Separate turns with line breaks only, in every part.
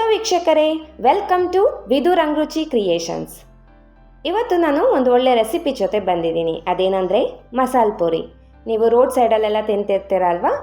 Hello ವೀಕ್ಷಕರೇ, welcome to ವಿದು ರಂಗರುಚಿ creations. ಇವತ್ತು ನಾನು ಒಂದು ಒಳ್ಳೆ ರೆಸಿಪಿ ಜೊತೆ ಬಂದಿದ್ದೀನಿ. ಅದೇನೆಂದರೆ ಮಸಾಲೆ ಪೂರಿ. ನೀವು ರೋಡ್ ಸೈಡಲ್ಲೆಲ್ಲ ತಿಂತಿರ್ತೀರ ಅಲ್ವಾ,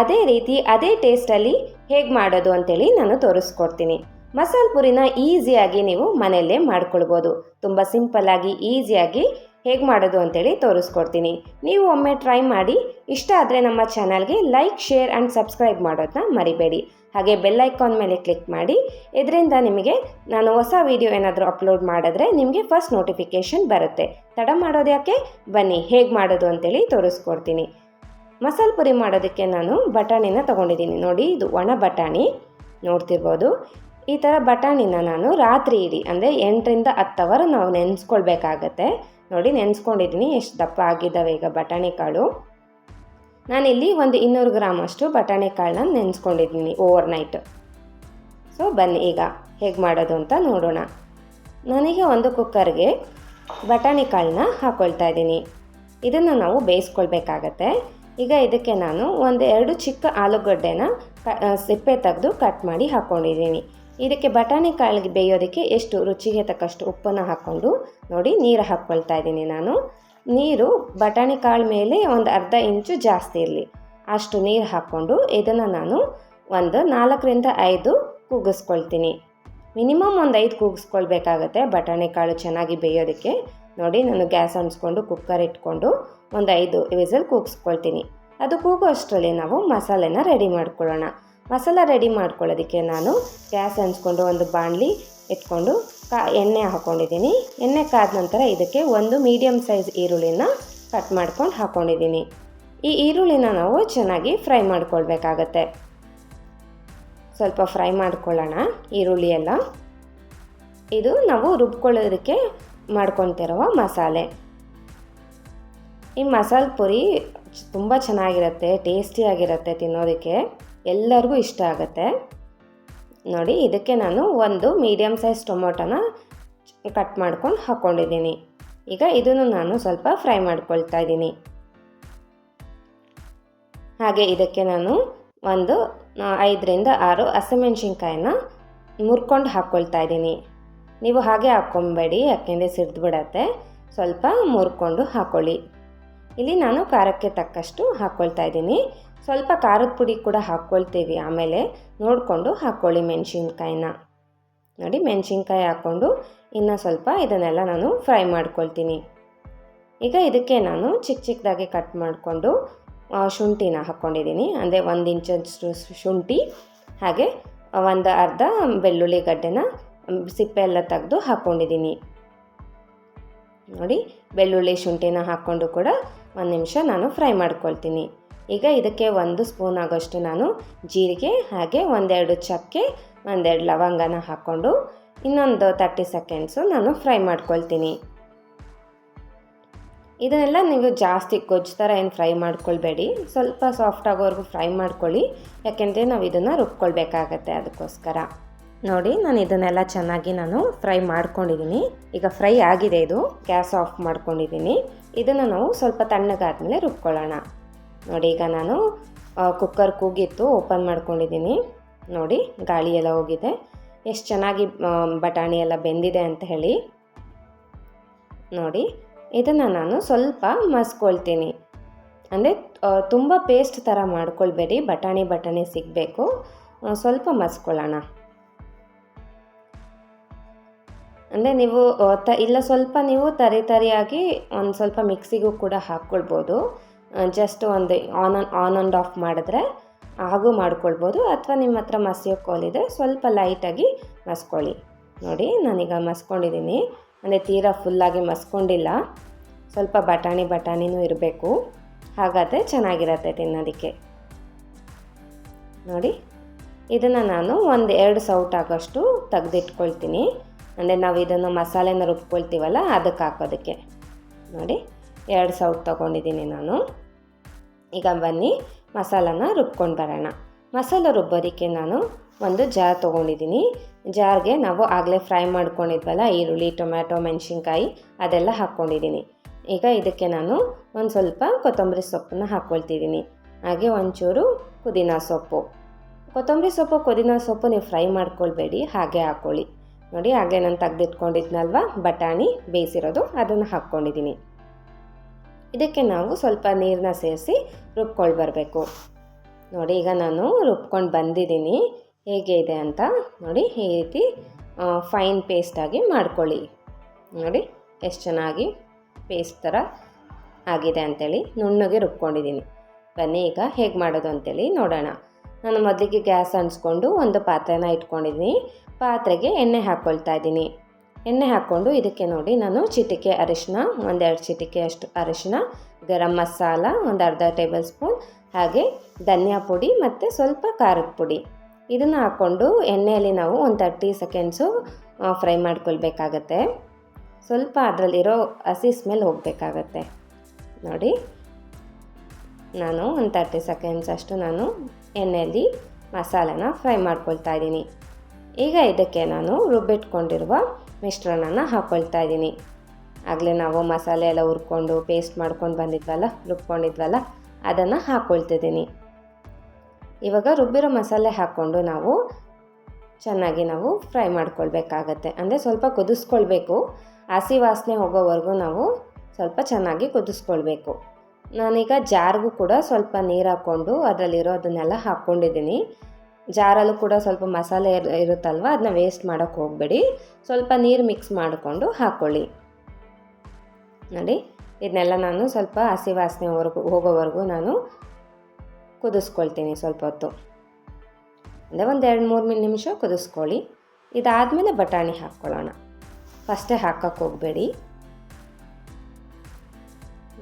ಅದೇ ರೀತಿ ಅದೇ ಟೇಸ್ಟಲ್ಲಿ ಹೇಗೆ ಮಾಡೋದು ಅಂತೇಳಿ ನಾನು ತೋರಿಸ್ಕೊಡ್ತೀನಿ. ಮಸಾಲೆ ಪೂರಿನ ಈಸಿಯಾಗಿ ನೀವು ಮನೆಯಲ್ಲೇ ಮಾಡ್ಕೊಳ್ಬೋದು. ತುಂಬ ಸಿಂಪಲ್ಲಾಗಿ ಈಸಿಯಾಗಿ ಹೇಗೆ ಮಾಡೋದು ಅಂತೇಳಿ ತೋರಿಸ್ಕೊಡ್ತೀನಿ. ನೀವು ಒಮ್ಮೆ ಟ್ರೈ ಮಾಡಿ. ಇಷ್ಟ ಆದರೆ ನಮ್ಮ ಚಾನಲ್ಗೆ ಲೈಕ್, ಶೇರ್ ಆ್ಯಂಡ್ ಸಬ್ಸ್ಕ್ರೈಬ್ ಮಾಡೋದನ್ನ ಮರಿಬೇಡಿ. ಹಾಗೆ ಬೆಲ್ ಐಕಾನ್ ಮೇಲೆ ಕ್ಲಿಕ್ ಮಾಡಿ. ಇದರಿಂದ ನಿಮಗೆ ನಾನು ಹೊಸ ವಿಡಿಯೋ ಏನಾದರೂ ಅಪ್ಲೋಡ್ ಮಾಡಿದ್ರೆ ನಿಮಗೆ ಫಸ್ಟ್ ನೋಟಿಫಿಕೇಷನ್ ಬರುತ್ತೆ. ತಡ ಮಾಡೋದು ಯಾಕೆ, ಬನ್ನಿ ಹೇಗೆ ಮಾಡೋದು ಅಂತೇಳಿ ತೋರಿಸ್ಕೊಡ್ತೀನಿ. ಮಸಾಲೆ ಪುರಿ ಮಾಡೋದಕ್ಕೆ ನಾನು ಬಟಾಣಿನ ತೊಗೊಂಡಿದ್ದೀನಿ. ನೋಡಿ, ಇದು ಒಣ ಬಟಾಣಿ ನೋಡ್ತಿರ್ಬೋದು. ಈ ಥರ ಬಟಾಣಿನ ನಾನು ರಾತ್ರಿ ಇಡೀ ಅಂದರೆ 8ರಿಂದ 10 ಅವರ್ ನಾವು ನೆನೆಸ್ಕೊಳ್ಬೇಕಾಗತ್ತೆ. ನೋಡಿ, ನೆನೆಸ್ಕೊಂಡಿದ್ದೀನಿ. ಎಷ್ಟು ದಪ್ಪ ಆಗಿದ್ದಾವೆ ಈಗ ಬಟಾಣಿ ಕಾಳು. ನಾನಿಲ್ಲಿ ಒಂದು 200 ಗ್ರಾಮ್ ಅಷ್ಟು ಬಟಾಣಿ ಕಾಳನ್ನ ನೆನೆಸ್ಕೊಂಡಿದ್ದೀನಿ ಓವರ್ನೈಟ್. ಸೊ ಬನ್ನಿ ಈಗ ಹೇಗೆ ಮಾಡೋದು ಅಂತ ನೋಡೋಣ. ನಾನೀಗ ಒಂದು ಕುಕ್ಕರ್ಗೆ ಬಟಾಣಿ ಕಾಳನ್ನ ಹಾಕ್ಕೊಳ್ತಾ ಇದ್ದೀನಿ. ಇದನ್ನು ನಾವು ಬೇಯಿಸ್ಕೊಳ್ಬೇಕಾಗತ್ತೆ. ಈಗ ಇದಕ್ಕೆ ನಾನು 1-2 ಚಿಕ್ಕ ಆಲೂಗಡ್ಡೆನ ಸಿಪ್ಪೆ ತೆಗೆದು ಕಟ್ ಮಾಡಿ ಹಾಕ್ಕೊಂಡಿದ್ದೀನಿ. ಇದಕ್ಕೆ ಬಟಾಣಿ ಕಾಳಿಗೆ ಬೇಯೋದಕ್ಕೆ ಎಷ್ಟು ರುಚಿಗೆ ತಕ್ಕಷ್ಟು ಉಪ್ಪನ್ನು ಹಾಕ್ಕೊಂಡು ನೋಡಿ ನೀರು ಹಾಕ್ಕೊಳ್ತಾ ಇದ್ದೀನಿ ನಾನು. ನೀರು ಬಟಾಣಿ ಕಾಳು ಮೇಲೆ ಒಂದು ಅರ್ಧ ಇಂಚು ಜಾಸ್ತಿ ಇರಲಿ ಅಷ್ಟು ನೀರು ಹಾಕ್ಕೊಂಡು ಇದನ್ನು ನಾನು ಒಂದು 4ರಿಂದ 5 ಕೂಗಿಸ್ಕೊಳ್ತೀನಿ. ಮಿನಿಮಮ್ ಒಂದು 5 ಕೂಗಿಸ್ಕೊಳ್ಬೇಕಾಗತ್ತೆ ಬಟಾಣಿ ಕಾಳು ಚೆನ್ನಾಗಿ ಬೇಯೋದಕ್ಕೆ. ನೋಡಿ, ನಾನು ಗ್ಯಾಸ್ ಅಂಟಿಸ್ಕೊಂಡು ಕುಕ್ಕರ್ ಇಟ್ಕೊಂಡು ಒಂದು 5 ವಿಸಲ್ ಕೂಗಿಸ್ಕೊಳ್ತೀನಿ. ಅದು ಕೂಗೋ ಅಷ್ಟರಲ್ಲಿ ನಾವು ಮಸಾಲೆನ ರೆಡಿ ಮಾಡ್ಕೊಳ್ಳೋಣ. ಮಸಾಲ ರೆಡಿ ಮಾಡ್ಕೊಳ್ಳೋದಕ್ಕೆ ನಾನು ಗ್ಯಾಸ್ ಅಂಟಿಸ್ಕೊಂಡು ಒಂದು ಬಾಣಲಿ ಇಟ್ಕೊಂಡು ಎಣ್ಣೆ ಹಾಕ್ಕೊಂಡಿದ್ದೀನಿ. ಎಣ್ಣೆ ಕಾದ ನಂತರ ಇದಕ್ಕೆ ಒಂದು ಮೀಡಿಯಮ್ ಸೈಜ್ ಈರುಳ್ಳಿನ ಕಟ್ ಮಾಡ್ಕೊಂಡು ಹಾಕ್ಕೊಂಡಿದ್ದೀನಿ. ಈ ಈರುಳ್ಳಿನ ನಾವು ಚೆನ್ನಾಗಿ ಫ್ರೈ ಮಾಡ್ಕೊಳ್ಬೇಕಾಗತ್ತೆ. ಸ್ವಲ್ಪ ಫ್ರೈ ಮಾಡ್ಕೊಳ್ಳೋಣ ಈರುಳ್ಳಿ ಎಲ್ಲ. ಇದು ನಾವು ರುಬ್ಕೊಳ್ಳೋದಕ್ಕೆ ಮಾಡ್ಕೊತಿರುವ ಮಸಾಲೆ. ಈ ಮಸಾಲೆ ಪುರಿ ತುಂಬ ಚೆನ್ನಾಗಿರುತ್ತೆ, ಟೇಸ್ಟಿಯಾಗಿರುತ್ತೆ, ತಿನ್ನೋದಕ್ಕೆ ಎಲ್ಲರಿಗೂ ಇಷ್ಟ ಆಗುತ್ತೆ. ನೋಡಿ, ಇದಕ್ಕೆ ನಾನು ಒಂದು ಮೀಡಿಯಮ್ ಸೈಜ್ ಟೊಮೊಟೊನ ಕಟ್ ಮಾಡ್ಕೊಂಡು ಹಾಕ್ಕೊಂಡಿದ್ದೀನಿ. ಈಗ ಇದನ್ನು ನಾನು ಸ್ವಲ್ಪ ಫ್ರೈ ಮಾಡ್ಕೊಳ್ತಾ ಇದ್ದೀನಿ. ಹಾಗೆ ಇದಕ್ಕೆ ನಾನು ಒಂದು 5ರಿಂದ 6 ಹಸಿಮೆಣ್ಸಿನ್ಕಾಯಿನ ಮುರ್ಕೊಂಡು ಹಾಕ್ಕೊಳ್ತಾ ಇದ್ದೀನಿ. ನೀವು ಹಾಗೆ ಹಾಕ್ಕೊಬೇಡಿ, ಯಾಕೆಂದರೆ ಸಿಡ್ದುಬಿಡತ್ತೆ. ಸ್ವಲ್ಪ ಮುರ್ಕೊಂಡು ಹಾಕ್ಕೊಳ್ಳಿ. ಇಲ್ಲಿ ನಾನು ಖಾರಕ್ಕೆ ತಕ್ಕಷ್ಟು ಹಾಕ್ಕೊಳ್ತಾ ಇದ್ದೀನಿ. ಸ್ವಲ್ಪ ಖಾರದ ಪುಡಿ ಕೂಡ ಹಾಕ್ಕೊಳ್ತೀವಿ, ಆಮೇಲೆ ನೋಡಿಕೊಂಡು ಹಾಕ್ಕೊಳ್ಳಿ ಮೆಣಸಿನ್ಕಾಯಿನ. ನೋಡಿ, ಮೆಣಸಿನ್ಕಾಯಿ ಹಾಕ್ಕೊಂಡು ಇನ್ನು ಸ್ವಲ್ಪ ಇದನ್ನೆಲ್ಲ ನಾನು ಫ್ರೈ ಮಾಡ್ಕೊಳ್ತೀನಿ. ಈಗ ಇದಕ್ಕೆ ನಾನು ಚಿಕ್ಕ ಚಿಕ್ಕದಾಗಿ ಕಟ್ ಮಾಡಿಕೊಂಡು ಶುಂಠಿನ ಹಾಕ್ಕೊಂಡಿದ್ದೀನಿ. ಅಂದರೆ 1 ಇಂಚಷ್ಟು ಶುಂಠಿ, ಹಾಗೆ ಒಂದು ಅರ್ಧ ಬೆಳ್ಳುಳ್ಳಿ ಗಡ್ಡೆನ ಸಿಪ್ಪೆ ಎಲ್ಲ ತೆಗೆದು ಹಾಕ್ಕೊಂಡಿದ್ದೀನಿ. ನೋಡಿ, ಬೆಳ್ಳುಳ್ಳಿ ಶುಂಠಿನ ಹಾಕ್ಕೊಂಡು ಕೂಡ 1 ನಿಮಿಷ ನಾನು ಫ್ರೈ ಮಾಡ್ಕೊಳ್ತೀನಿ. ಈಗ ಇದಕ್ಕೆ 1 ಸ್ಪೂನ್ ಆಗೋಷ್ಟು ನಾನು ಜೀರಿಗೆ, ಹಾಗೆ 1-2 ಚಕ್ಕೆ, 1-2 ಲವಂಗನ ಹಾಕ್ಕೊಂಡು ಇನ್ನೊಂದು 30 ಸೆಕೆಂಡ್ಸು ನಾನು ಫ್ರೈ ಮಾಡ್ಕೊಳ್ತೀನಿ. ಇದನ್ನೆಲ್ಲ ನೀವು ಜಾಸ್ತಿ ಗೊಜ್ಜು ಥರ ಏನು ಫ್ರೈ ಮಾಡ್ಕೊಳ್ಬೇಡಿ, ಸ್ವಲ್ಪ ಸಾಫ್ಟ್ ಆಗೋವರೆಗೂ ಫ್ರೈ ಮಾಡ್ಕೊಳ್ಳಿ, ಯಾಕೆಂದರೆ ನಾವು ಇದನ್ನು ರುಬ್ಕೊಳ್ಬೇಕಾಗತ್ತೆ. ಅದಕ್ಕೋಸ್ಕರ ನೋಡಿ, ನಾನು ಇದನ್ನೆಲ್ಲ ಚೆನ್ನಾಗಿ ಫ್ರೈ ಮಾಡ್ಕೊಂಡಿದ್ದೀನಿ. ಈಗ ಫ್ರೈ ಆಗಿದೆ. ಇದು ಗ್ಯಾಸ್ ಆಫ್ ಮಾಡ್ಕೊಂಡಿದ್ದೀನಿ. ಇದನ್ನು ನಾವು ಸ್ವಲ್ಪ ತಣ್ಣಗಾದ್ಮೇಲೆ ರುಬ್ಕೊಳ್ಳೋಣ. ನೋಡಿ, ಈಗ ನಾನು ಕುಕ್ಕರ್ ಕೂಗಿತ್ತು, ಓಪನ್ ಮಾಡ್ಕೊಂಡಿದ್ದೀನಿ. ನೋಡಿ, ಗಾಳಿ ಎಲ್ಲ ಹೋಗಿದೆ. ಎಷ್ಟು ಚೆನ್ನಾಗಿ ಬಟಾಣಿ ಎಲ್ಲ ಬೆಂದಿದೆ ಅಂತ ಹೇಳಿ. ನೋಡಿ, ಇದನ್ನು ನಾನು ಸ್ವಲ್ಪ ಮಸ್ಕೊಳ್ತೀನಿ. ಅಂದರೆ ತುಂಬ ಪೇಸ್ಟ್ ಥರ ಮಾಡ್ಕೊಳ್ಬೇಡಿ, ಬಟಾಣಿ ಸಿಗಬೇಕು. ಸ್ವಲ್ಪ ಮಸ್ಕೊಳ್ಳೋಣ. ಅಂದರೆ ನೀವು ಇಲ್ಲ ಸ್ವಲ್ಪ ನೀವು ತರಿಯಾಗಿ ಒಂದು ಸ್ವಲ್ಪ ಮಿಕ್ಸಿಗೂ ಕೂಡ ಹಾಕ್ಕೊಳ್ಬೋದು. ಜಸ್ಟ್ ಒಂದು ಆನ್ ಆ್ಯಂಡ್ ಆಫ್ ಮಾಡಿದ್ರೆ ಹಾಗೂ ಮಾಡ್ಕೊಳ್ಬೋದು, ಅಥವಾ ನಿಮ್ಮ ಹತ್ರ ಮಸಿಯೋ ಕೋಲಿದೆ ಸ್ವಲ್ಪ ಲೈಟಾಗಿ ಮಸ್ಕೊಳ್ಳಿ. ನೋಡಿ, ನಾನೀಗ ಮಸ್ಕೊಂಡಿದ್ದೀನಿ. ಅಂದರೆ ತೀರಾ ಫುಲ್ಲಾಗಿ ಮಸ್ಕೊಂಡಿಲ್ಲ, ಸ್ವಲ್ಪ ಬಟಾಣಿನೂ ಇರಬೇಕು, ಹಾಗಾದರೆ ಚೆನ್ನಾಗಿರತ್ತೆ ತಿನ್ನೋದಕ್ಕೆ. ನೋಡಿ, ಇದನ್ನು ನಾನು 1-2 ಸೌಟ್ ಆಗೋಷ್ಟು ತೆಗೆದಿಟ್ಕೊಳ್ತೀನಿ. ಅಂದರೆ ನಾವು ಇದನ್ನು ಮಸಾಲೆನ ರುಬ್ಕೊಳ್ತೀವಲ್ಲ, ಅದಕ್ಕೆ ಹಾಕೋದಕ್ಕೆ. ನೋಡಿ, 2 ಸೌಟ್ ತೊಗೊಂಡಿದ್ದೀನಿ ನಾನು. ಈಗ ಬನ್ನಿ ಮಸಾಲನ ರುಬ್ಕೊಂಡು ಬರೋಣ. ಮಸಾಲೆ ರುಬ್ಬೋದಕ್ಕೆ ನಾನು ಒಂದು ಜಾರ್ ತೊಗೊಂಡಿದ್ದೀನಿ. ಜಾರ್ಗೆ ನಾವು ಆಗಲೇ ಫ್ರೈ ಮಾಡ್ಕೊಂಡಿದ್ವಲ್ಲ ಈರುಳ್ಳಿ, ಟೊಮ್ಯಾಟೊ, ಮೆಣಸಿನ್ಕಾಯಿ ಅದೆಲ್ಲ ಹಾಕ್ಕೊಂಡಿದ್ದೀನಿ. ಈಗ ಇದಕ್ಕೆ ನಾನು ಒಂದು ಸ್ವಲ್ಪ ಕೊತ್ತಂಬರಿ ಸೊಪ್ಪನ್ನು ಹಾಕ್ಕೊಳ್ತಿದ್ದೀನಿ. ಹಾಗೆ ಒಂಚೂರು ಪುದೀನ ಸೊಪ್ಪು. ಕೊತ್ತಂಬರಿ ಸೊಪ್ಪು ಪುದೀನ ಸೊಪ್ಪು ನೀವು ಫ್ರೈ ಮಾಡ್ಕೊಳ್ಬೇಡಿ, ಹಾಗೆ ಹಾಕ್ಕೊಳ್ಳಿ. ನೋಡಿ ಹಾಗೆ ನಾನು ತೆಗೆದಿಟ್ಕೊಂಡಿದ್ನಲ್ವ ಬಟಾಣಿ ಬೇಯಿಸಿರೋದು, ಅದನ್ನು ಹಾಕ್ಕೊಂಡಿದ್ದೀನಿ. ಇದಕ್ಕೆ ನಾವು ಸ್ವಲ್ಪ ನೀರನ್ನ ಸೇರಿಸಿ ರುಬ್ಕೊಂಡು ಬರಬೇಕು. ನೋಡಿ ಈಗ ನಾನು ರುಬ್ಕೊಂಡು ಬಂದಿದ್ದೀನಿ, ಹೇಗೆ ಇದೆ ಅಂತ ನೋಡಿ. ಈ ರೀತಿ ಫೈನ್ ಪೇಸ್ಟಾಗಿ ಮಾಡ್ಕೊಳ್ಳಿ. ನೋಡಿ ಎಷ್ಟು ಚೆನ್ನಾಗಿ ಪೇಸ್ಟ್ ಥರ ಆಗಿದೆ ಅಂಥೇಳಿ ನುಣ್ಣಗೆ ರುಬ್ಕೊಂಡಿದ್ದೀನಿ. ಬನ್ನಿ ಈಗ ಹೇಗೆ ಮಾಡೋದು ಅಂಥೇಳಿ ನೋಡೋಣ. ನಾನು ಮೊದಲಿಗೆ ಗ್ಯಾಸ್ ಅಂಟಿಸ್ಕೊಂಡು ಒಂದು ಪಾತ್ರೆನ ಇಟ್ಕೊಂಡಿದ್ದೀನಿ. ಪಾತ್ರೆಗೆ ಎಣ್ಣೆ ಹಾಕ್ಕೊಳ್ತಾ ಇದ್ದೀನಿ. ಎಣ್ಣೆ ಹಾಕ್ಕೊಂಡು ಇದಕ್ಕೆ ನೋಡಿ ನಾನು ಚಿಟಿಕೆ ಅರಿಶಿನ, ಒಂದೆರಡು ಚಿಟಿಕೆ ಅಷ್ಟು ಅರಿಶಿನ, ಗರಂ ಮಸಾಲ ಒಂದು ಅರ್ಧ ಟೇಬಲ್ ಸ್ಪೂನ್, ಹಾಗೆ ಧನಿಯಾ ಪುಡಿ ಮತ್ತು ಸ್ವಲ್ಪ ಖಾರದ ಪುಡಿ ಇದನ್ನು ಹಾಕ್ಕೊಂಡು ಎಣ್ಣೆಯಲ್ಲಿ ನಾವು ಒಂದು 30 ಸೆಕೆಂಡ್ಸು ಫ್ರೈ ಮಾಡ್ಕೊಳ್ಬೇಕಾಗತ್ತೆ. ಸ್ವಲ್ಪ ಅದರಲ್ಲಿರೋ ಹಸಿ ಸ್ಮೆಲ್ ಹೋಗಬೇಕಾಗತ್ತೆ. ನೋಡಿ ನಾನು ಒಂದು 30 ಸೆಕೆಂಡ್ಸ್ ಅಷ್ಟು ನಾನು ಎಣ್ಣೆಯಲ್ಲಿ ಮಸಾಲೆನ ಫ್ರೈ ಮಾಡ್ಕೊಳ್ತಾ ಇದ್ದೀನಿ. ಈಗ ಇದಕ್ಕೆ ನಾನು ರುಬ್ಬಿಟ್ಕೊಂಡಿರುವ ಮಿಶ್ರಣನ ಹಾಕ್ಕೊಳ್ತಾ ಇದ್ದೀನಿ. ಆಗಲೇ ನಾವು ಮಸಾಲೆ ಎಲ್ಲ ಹುರ್ಕೊಂಡು ಪೇಸ್ಟ್ ಮಾಡ್ಕೊಂಡು ಬಂದಿದ್ವಲ್ಲ, ರುಬ್ಕೊಂಡಿದ್ವಲ್ಲ, ಅದನ್ನು ಹಾಕ್ಕೊಳ್ತಿದ್ದೀನಿ. ಇವಾಗ ರುಬ್ಬಿರೋ ಮಸಾಲೆ ಹಾಕ್ಕೊಂಡು ನಾವು ಚೆನ್ನಾಗಿ ನಾವು ಫ್ರೈ ಮಾಡ್ಕೊಳ್ಬೇಕಾಗತ್ತೆ. ಅಂದರೆ ಸ್ವಲ್ಪ ಕುದಿಸ್ಕೊಳ್ಬೇಕು, ಹಸಿ ವಾಸನೆ ಹೋಗೋವರೆಗೂ ನಾವು ಸ್ವಲ್ಪ ಚೆನ್ನಾಗಿ ಕುದಿಸ್ಕೊಳ್ಬೇಕು. ನಾನೀಗ ಜಾರ್ಗೂ ಕೂಡ ಸ್ವಲ್ಪ ನೀರು ಹಾಕ್ಕೊಂಡು ಅದರಲ್ಲಿರೋದನ್ನೆಲ್ಲ ಹಾಕ್ಕೊಂಡಿದ್ದೀನಿ. ಜಾರಲ್ಲೂ ಕೂಡ ಸ್ವಲ್ಪ ಮಸಾಲೆ ಇರುತ್ತಲ್ವ, ಅದನ್ನ ವೇಸ್ಟ್ ಮಾಡೋಕ್ಕೆ ಹೋಗಬೇಡಿ. ಸ್ವಲ್ಪ ನೀರು ಮಿಕ್ಸ್ ಮಾಡಿಕೊಂಡು ಹಾಕ್ಕೊಳ್ಳಿ. ನೋಡಿ ಇದನ್ನೆಲ್ಲ ನಾನು ಸ್ವಲ್ಪ ಹಸಿ ವಾಸನೆ ಹೋಗೋವರೆಗೂ ನಾನು ಕುದಿಸ್ಕೊಳ್ತೀನಿ ಸ್ವಲ್ಪ ಹೊತ್ತು. ಅಂದರೆ ಒಂದು 2-3 ನಿಮಿಷ ಕುದಿಸ್ಕೊಳ್ಳಿ. ಇದಾದಮೇಲೆ ಬಟಾಣಿ ಹಾಕ್ಕೊಳ್ಳೋಣ. ಫಸ್ಟೇ ಹಾಕೋಕ್ಕೆ ಹೋಗಬೇಡಿ.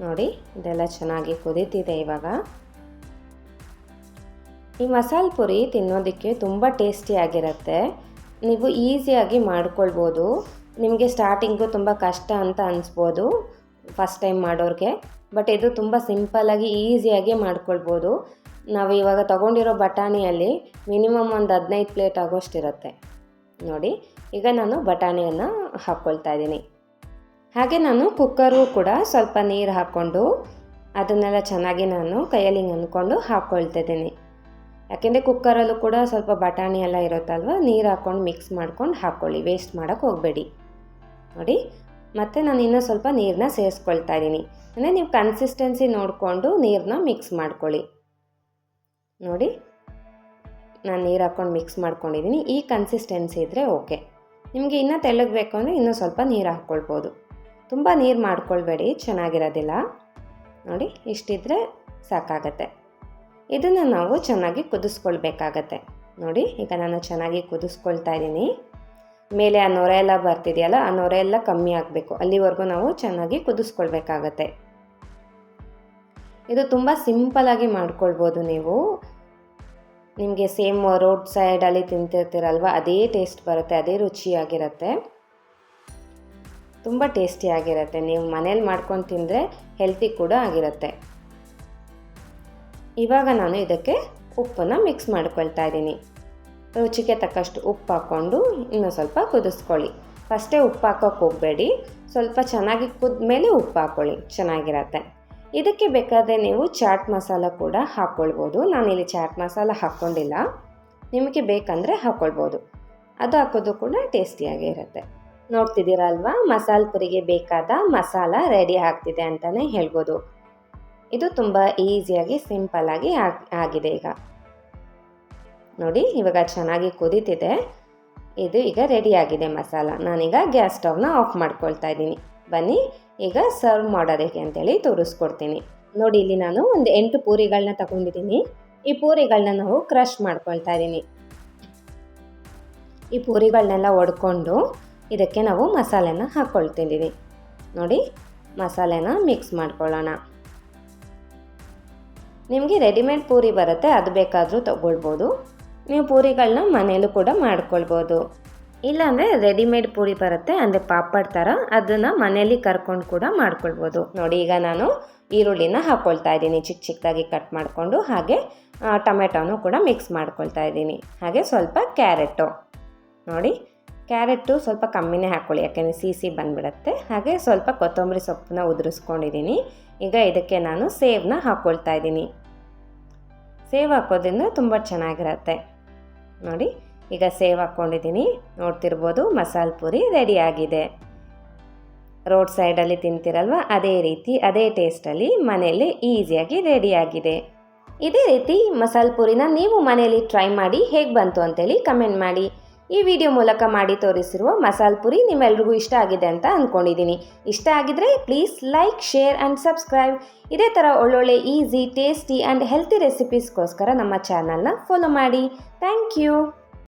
ನೋಡಿ ಇದೆಲ್ಲ ಚೆನ್ನಾಗಿ ಕುದೀತಿದೆ. ಇವಾಗ ಈ ಮಸಾಲೆ ಪುರಿ ತಿನ್ನೋದಕ್ಕೆ ತುಂಬ ಟೇಸ್ಟಿಯಾಗಿರುತ್ತೆ. ನೀವು ಈಸಿಯಾಗಿ ಮಾಡ್ಕೊಳ್ಬೋದು. ನಿಮಗೆ ಸ್ಟಾರ್ಟಿಂಗು ತುಂಬ ಕಷ್ಟ ಅಂತ ಅನಿಸ್ಬೋದು ಫಸ್ಟ್ ಟೈಮ್ ಮಾಡೋರಿಗೆ, ಬಟ್ ಇದು ತುಂಬ ಸಿಂಪಲ್ಲಾಗಿ ಈಸಿಯಾಗಿ ಮಾಡ್ಕೊಳ್ಬೋದು. ನಾವು ಇವಾಗ ತೊಗೊಂಡಿರೋ ಬಟಾಣಿಯಲ್ಲಿ ಮಿನಿಮಮ್ ಒಂದು 15 ಪ್ಲೇಟ್ ಆಗೋಷ್ಟಿರುತ್ತೆ. ನೋಡಿ ಈಗ ನಾನು ಬಟಾಣಿಯನ್ನು ಹಾಕ್ಕೊಳ್ತಾ ಇದ್ದೀನಿ. ಹಾಗೆ ನಾನು ಕುಕ್ಕರು ಕೂಡ ಸ್ವಲ್ಪ ನೀರು ಹಾಕ್ಕೊಂಡು ಅದನ್ನೆಲ್ಲ ಚೆನ್ನಾಗಿ ನಾನು ಕೈಯಲ್ಲಿ ನೆನ್ಕೊಂಡು ಹಾಕ್ಕೊಳ್ತಿದ್ದೀನಿ. ಯಾಕೆಂದರೆ ಕುಕ್ಕರಲ್ಲೂ ಕೂಡ ಸ್ವಲ್ಪ ಬಟಾಣಿ ಎಲ್ಲ ಇರುತ್ತಲ್ವ, ನೀರು ಹಾಕ್ಕೊಂಡು ಮಿಕ್ಸ್ ಮಾಡ್ಕೊಂಡು ಹಾಕ್ಕೊಳ್ಳಿ, ವೇಸ್ಟ್ ಮಾಡೋಕ್ಕೆ ಹೋಗಬೇಡಿ. ನೋಡಿ ಮತ್ತು ನಾನು ಇನ್ನೂ ಸ್ವಲ್ಪ ನೀರನ್ನ ಸೇರಿಸ್ಕೊಳ್ತಾ ಇದ್ದೀನಿ. ಅಂದರೆ ನೀವು ಕನ್ಸಿಸ್ಟೆನ್ಸಿ ನೋಡಿಕೊಂಡು ನೀರನ್ನ ಮಿಕ್ಸ್ ಮಾಡ್ಕೊಳ್ಳಿ. ನೋಡಿ ನಾನು ನೀರು ಹಾಕ್ಕೊಂಡು ಮಿಕ್ಸ್ ಮಾಡ್ಕೊಂಡಿದ್ದೀನಿ. ಈ ಕನ್ಸಿಸ್ಟೆನ್ಸಿ ಇದ್ದರೆ ಓಕೆ. ನಿಮಗೆ ಇನ್ನೂ ತೆಳ್ಳಗೆ ಬೇಕು ಅಂದರೆ ಇನ್ನೂ ಸ್ವಲ್ಪ ನೀರು ಹಾಕ್ಕೊಳ್ಬೋದು. ತುಂಬ ನೀರು ಮಾಡ್ಕೊಳ್ಬೇಡಿ, ಚೆನ್ನಾಗಿರೋದಿಲ್ಲ. ನೋಡಿ ಇಷ್ಟಿದ್ರೆ ಸಾಕಾಗತ್ತೆ. ಇದನ್ನು ನಾವು ಚೆನ್ನಾಗಿ ಕುದಿಸ್ಕೊಳ್ಬೇಕಾಗತ್ತೆ. ನೋಡಿ ಈಗ ನಾನು ಚೆನ್ನಾಗಿ ಕುದಿಸ್ಕೊಳ್ತಾ ಇದ್ದೀನಿ. ಮೇಲೆ ಆ ನೊರೆ ಎಲ್ಲ ಬರ್ತಿದೆಯಲ್ಲ, ಆ ನೊರೆ ಎಲ್ಲ ಕಮ್ಮಿ ಆಗಬೇಕು, ಅಲ್ಲಿವರೆಗೂ ನಾವು ಚೆನ್ನಾಗಿ ಕುದಿಸ್ಕೊಳ್ಬೇಕಾಗತ್ತೆ. ಇದು ತುಂಬ ಸಿಂಪಲಾಗಿ ಮಾಡ್ಕೊಳ್ಬೋದು ನೀವು. ನಿಮಗೆ ಸೇಮ್ ರೋಡ್ ಸೈಡಲ್ಲಿ ತಿಂತಿರ್ತೀರಲ್ವ, ಅದೇ ಟೇಸ್ಟ್ ಬರುತ್ತೆ, ಅದೇ ರುಚಿಯಾಗಿರುತ್ತೆ, ತುಂಬ ಟೇಸ್ಟಿಯಾಗಿರುತ್ತೆ. ನೀವು ಮನೇಲಿ ಮಾಡ್ಕೊಂಡು ತಿಂದರೆ ಹೆಲ್ತಿ ಕೂಡ ಆಗಿರುತ್ತೆ. ಇವಾಗ ನಾನು ಇದಕ್ಕೆ ಉಪ್ಪನ್ನು ಮಿಕ್ಸ್ ಮಾಡ್ಕೊಳ್ತಾ ಇದ್ದೀನಿ. ರುಚಿಗೆ ತಕ್ಕಷ್ಟು ಉಪ್ಪು ಹಾಕ್ಕೊಂಡು ಇನ್ನೂ ಸ್ವಲ್ಪ ಕುದಿಸ್ಕೊಳ್ಳಿ. ಫಸ್ಟೇ ಉಪ್ಪು ಹಾಕೋಕ್ಕೆ ಹೋಗಬೇಡಿ, ಸ್ವಲ್ಪ ಚೆನ್ನಾಗಿ ಕುದ್ಮೇಲೆ ಉಪ್ಪು ಹಾಕ್ಕೊಳ್ಳಿ, ಚೆನ್ನಾಗಿರತ್ತೆ. ಇದಕ್ಕೆ ಬೇಕಾದರೆ ನೀವು ಚಾಟ್ ಮಸಾಲ ಕೂಡ ಹಾಕ್ಕೊಳ್ಬೋದು. ನಾನಿಲ್ಲಿ ಚಾಟ್ ಮಸಾಲ ಹಾಕ್ಕೊಂಡಿಲ್ಲ, ನಿಮಗೆ ಬೇಕಂದರೆ ಹಾಕ್ಕೊಳ್ಬೋದು. ಅದು ಹಾಕೋದು ಕೂಡ ಟೇಸ್ಟಿಯಾಗೇ ಇರುತ್ತೆ. ನೋಡ್ತಿದ್ದೀರಲ್ವಾ, ಮಸಾಲೆ ಪುರಿಗೆ ಬೇಕಾದ ಮಸಾಲ ರೆಡಿ ಆಗ್ತಿದೆ ಅಂತಲೇ ಹೇಳ್ಬೋದು. ಇದು ತುಂಬ ಈಸಿಯಾಗಿ ಸಿಂಪಲ್ಲಾಗಿ ಆಗಿದೆ. ಈಗ ನೋಡಿ ಇವಾಗ ಚೆನ್ನಾಗಿ ಕುದೀತಿದೆ. ಇದು ಈಗ ರೆಡಿಯಾಗಿದೆ ಮಸಾಲ. ನಾನೀಗ ಗ್ಯಾಸ್ ಸ್ಟವ್ನ ಆಫ್ ಮಾಡ್ಕೊಳ್ತಾ ಇದ್ದೀನಿ. ಬನ್ನಿ ಈಗ ಸರ್ವ್ ಮಾಡೋದಕ್ಕೆ ಅಂತೇಳಿ ತೋರಿಸ್ಕೊಡ್ತೀನಿ. ನೋಡಿ ಇಲ್ಲಿ ನಾನು ಒಂದು 8 ಪೂರಿಗಳನ್ನ ತಗೊಂಡಿದ್ದೀನಿ. ಈ ಪೂರಿಗಳನ್ನ ನಾವು ಕ್ರಷ್ ಮಾಡ್ಕೊಳ್ತಾ ಇದ್ದೀನಿ. ಈ ಪೂರಿಗಳನ್ನೆಲ್ಲ ಒಡ್ಕೊಂಡು ಇದಕ್ಕೆ ನಾವು ಮಸಾಲೆನ ಹಾಕ್ಕೊಳ್ತಿದ್ದೀನಿ. ನೋಡಿ ಮಸಾಲೆನ ಮಿಕ್ಸ್ ಮಾಡ್ಕೊಳ್ಳೋಣ. ನಿಮಗೆ ರೆಡಿಮೇಡ್ ಪೂರಿ ಬರುತ್ತೆ, ಅದು ಬೇಕಾದರೂ ತಗೊಳ್ಬೋದು. ನೀವು ಪೂರಿಗಳನ್ನ ಮನೇಲೂ ಕೂಡ ಮಾಡ್ಕೊಳ್ಬೋದು. ಇಲ್ಲಾಂದರೆ ರೆಡಿಮೇಡ್ ಪೂರಿ ಬರುತ್ತೆ, ಅಂದರೆ ಪಾಪಡ್ ಥರ, ಅದನ್ನು ಮನೆಯಲ್ಲಿ ಕರ್ಕೊಂಡು ಕೂಡ ಮಾಡ್ಕೊಳ್ಬೋದು. ನೋಡಿ ಈಗ ನಾನು ಈರುಳ್ಳಿನ ಹಾಕ್ಕೊಳ್ತಾ ಇದ್ದೀನಿ, ಚಿಕ್ಕ ಚಿಕ್ಕದಾಗಿ ಕಟ್ ಮಾಡಿಕೊಂಡು. ಹಾಗೆ ಟೊಮೆಟೊನೂ ಕೂಡ ಮಿಕ್ಸ್ ಮಾಡ್ಕೊಳ್ತಾ ಇದ್ದೀನಿ. ಹಾಗೆ ಸ್ವಲ್ಪ ಕ್ಯಾರೆಟು. ನೋಡಿ ಕ್ಯಾರೆಟು ಸ್ವಲ್ಪ ಕಮ್ಮಿನೇ ಹಾಕ್ಕೊಳ್ಳಿ, ಯಾಕೆಂದರೆ ಸಿಹಿ ಬಂದುಬಿಡುತ್ತೆ. ಹಾಗೆ ಸ್ವಲ್ಪ ಕೊತ್ತಂಬರಿ ಸೊಪ್ಪನ್ನ ಉದುರಿಸ್ಕೊಂಡಿದ್ದೀನಿ. ಈಗ ಇದಕ್ಕೆ ನಾನು ಸೇವನ್ನ ಹಾಕ್ಕೊಳ್ತಾ ಇದ್ದೀನಿ. ಸೇವ್ ಹಾಕೋದ್ರಿಂದ ತುಂಬ ಚೆನ್ನಾಗಿರುತ್ತೆ. ನೋಡಿ ಈಗ ಸೇವ್ ಹಾಕ್ಕೊಂಡಿದ್ದೀನಿ. ನೋಡ್ತಿರ್ಬೋದು ಮಸಾಲೆ ಪೂರಿ ರೆಡಿಯಾಗಿದೆ. ರೋಡ್ ಸೈಡಲ್ಲಿ ತಿಂತಿರಲ್ವ, ಅದೇ ರೀತಿ ಅದೇ ಟೇಸ್ಟಲ್ಲಿ ಮನೆಯಲ್ಲಿ ಈಸಿಯಾಗಿ ರೆಡಿಯಾಗಿದೆ. ಇದೇ ರೀತಿ ಮಸಾಲೆ ಪೂರಿನ ನೀವು ಮನೆಯಲ್ಲಿ ಟ್ರೈ ಮಾಡಿ ಹೇಗೆ ಬಂತು ಅಂತೇಳಿ ಕಮೆಂಟ್ ಮಾಡಿ. ಈ ವಿಡಿಯೋ ಮೂಲಕ ಮಾಡಿ ತೋರಿಸಿರುವ ಮಸಾಲೆ ಪೂರಿ ನಿಮ್ಮೆಲ್ರಿಗೂ ಇಷ್ಟ ಆಗಿದೆ ಅಂತ ಅಂದ್ಕೊಂಡಿದ್ದೀನಿ. ಇಷ್ಟ ಆಗಿದ್ರೆ please like, share and subscribe. ಇದೇ ಥರ ಒಳ್ಳೊಳ್ಳೆ ಈಸಿ, ಟೇಸ್ಟಿ ಆ್ಯಂಡ್ ಹೆಲ್ತಿ ರೆಸಿಪೀಸ್ಗೋಸ್ಕರ ನಮ್ಮ ಚಾನಲ್ನ ಫಾಲೋ ಮಾಡಿ. Thank you.